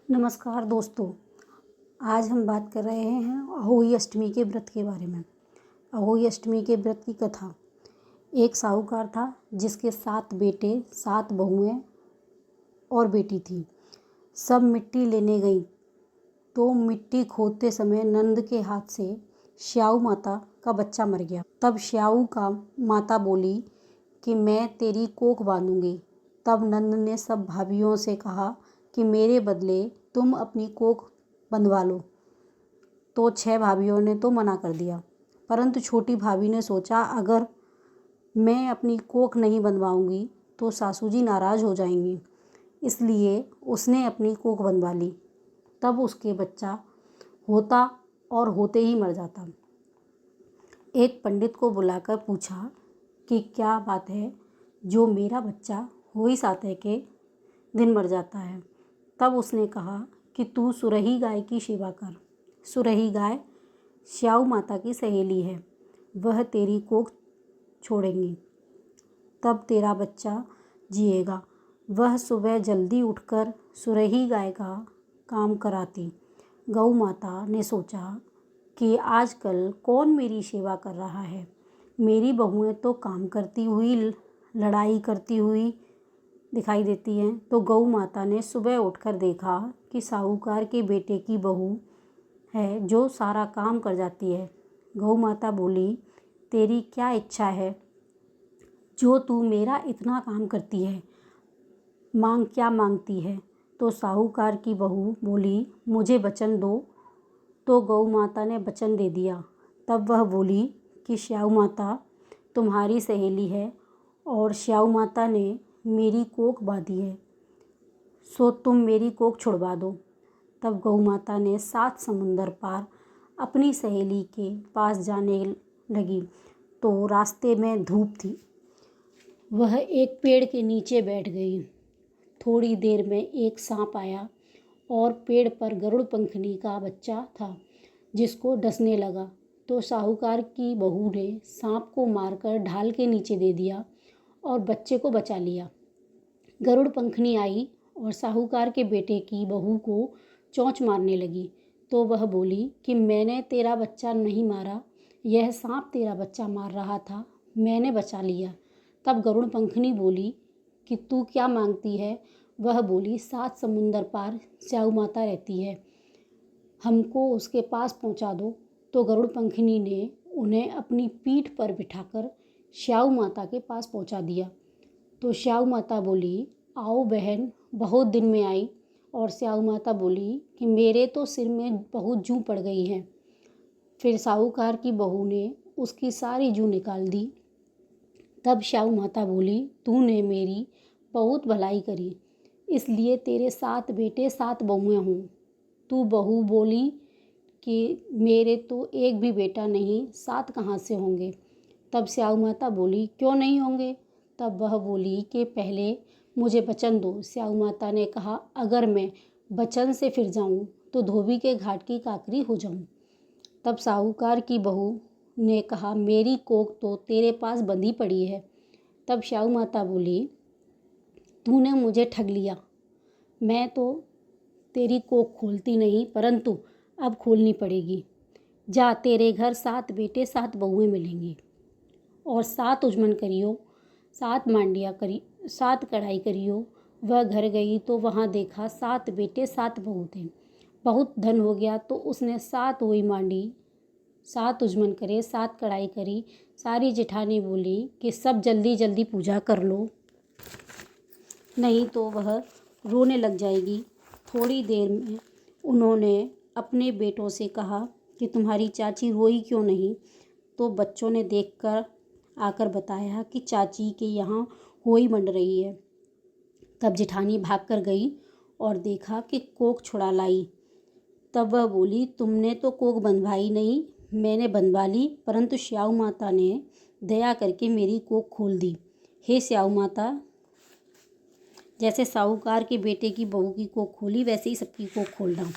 नमस्कार दोस्तों। आज हम बात कर रहे हैं अहोई अष्टमी के व्रत के बारे में। अहोई अष्टमी के व्रत की कथा। एक साहूकार था जिसके 7 बेटे 7 बहुएं और बेटी थी। सब मिट्टी लेने गई तो मिट्टी खोदते समय नंद के हाथ से श्याऊ माता का बच्चा मर गया। तब श्याऊ का माता बोली कि मैं तेरी कोख बांधूंगी। तब नंद ने सब भाभियों से कहा कि मेरे बदले तुम अपनी कोख बंधवा लो। तो 6 भाभियों ने तो मना कर दिया, परंतु छोटी भाभी ने सोचा अगर मैं अपनी कोख नहीं बंधवाऊंगी तो सासू जी नाराज़ हो जाएंगी, इसलिए उसने अपनी कोख बंधवा ली। तब उसके बच्चा होता और होते ही मर जाता। एक पंडित को बुलाकर पूछा कि क्या बात है जो मेरा बच्चा होई सातय के दिन मर जाता है। तब उसने कहा कि तू सुरही गाय की सेवा कर। सुरही गाय श्याऊ माता की सहेली है, वह तेरी कोख छोड़ेंगी, तब तेरा बच्चा जिएगा। वह सुबह जल्दी उठकर सुरही गाय का काम कराती। गौ माता ने सोचा कि आजकल कौन मेरी सेवा कर रहा है, मेरी बहुएं तो काम करती हुई लड़ाई करती हुई दिखाई देती हैं। तो गौ माता ने सुबह उठकर देखा कि साहूकार के बेटे की बहू है जो सारा काम कर जाती है। गौ माता बोली, तेरी क्या इच्छा है जो तू मेरा इतना काम करती है, मांग क्या मांगती है। तो साहूकार की बहू बोली, मुझे वचन दो। तो गौ माता ने वचन दे दिया। तब वह बोली कि श्याऊ माता तुम्हारी सहेली है और श्याऊ माता ने मेरी कोख बांधी है, सो तुम मेरी कोख छुड़वा दो। तब गौ माता ने 7 समुंदर पार अपनी सहेली के पास जाने लगी तो रास्ते में धूप थी। वह एक पेड़ के नीचे बैठ गई। थोड़ी देर में एक सांप आया और पेड़ पर गरुड़ पंखनी का बच्चा था जिसको डसने लगा। तो साहूकार की बहू ने सांप को मारकर ढाल के नीचे दे दिया और बच्चे को बचा लिया। गरुड़ पंखनी आई और साहूकार के बेटे की बहू को चोंच मारने लगी। तो वह बोली कि मैंने तेरा बच्चा नहीं मारा, यह सांप तेरा बच्चा मार रहा था, मैंने बचा लिया। तब गरुड़ पंखनी बोली कि तू क्या मांगती है। वह बोली, 7 समुंदर पार श्याऊ माता रहती है, हमको उसके पास पहुंचा दो। तो गरुड़ पंखनी ने उन्हें अपनी पीठ पर बिठाकर श्याऊ माता के पास पहुंचा दिया। तो श्याऊ माता बोली, आओ बहन, बहुत दिन में आई। और श्याऊ माता बोली कि मेरे तो सिर में बहुत जूं पड़ गई है। फिर साहूकार की बहू ने उसकी सारी जूं निकाल दी। तब श्याऊ माता बोली, तूने मेरी बहुत भलाई करी, इसलिए तेरे 7 बेटे 7 बहुएं हों। तू बहू बोली कि मेरे तो एक भी बेटा नहीं, 7 कहाँ से होंगे। तब श्याऊ माता बोली, क्यों नहीं होंगे। तब वह बोली कि पहले मुझे वचन दो। श्याऊ माता ने कहा, अगर मैं वचन से फिर जाऊं तो धोबी के घाट की काकरी हो जाऊं। तब साहूकार की बहू ने कहा, मेरी कोख तो तेरे पास बंधी पड़ी है। तब श्याऊ माता बोली, तूने मुझे ठग लिया, मैं तो तेरी कोख खोलती नहीं, परंतु अब खोलनी पड़ेगी। जा, तेरे घर 7 बेटे 7 बहुएं मिलेंगी और 7 उजमन करियो, 7 मांडिया करी, 7 कढ़ाई करियो। वह घर गई तो वहाँ देखा 7 बेटे 7 बहू थे। बहुत धन हो गया तो उसने 7 हुई मांडी, 7 उजमन करे, 7 कढ़ाई करी। सारी जेठानी बोली कि सब जल्दी जल्दी पूजा कर लो, नहीं तो वह रोने लग जाएगी। थोड़ी देर में उन्होंने अपने बेटों से कहा कि तुम्हारी चाची रोई क्यों नहीं। तो बच्चों ने देखकर आकर बताया कि चाची के यहाँ होई मंड रही है। तब जेठानी भागकर गई और देखा कि कोख छुड़ा लाई। तब वह बोली, तुमने तो कोख बंधवाई नहीं, मैंने बंधवा ली, परंतु श्याऊ माता ने दया करके मेरी कोख खोल दी। हे श्याऊ माता, जैसे साहूकार के बेटे की बहू की कोख खोली वैसे ही सबकी कोख खोलना।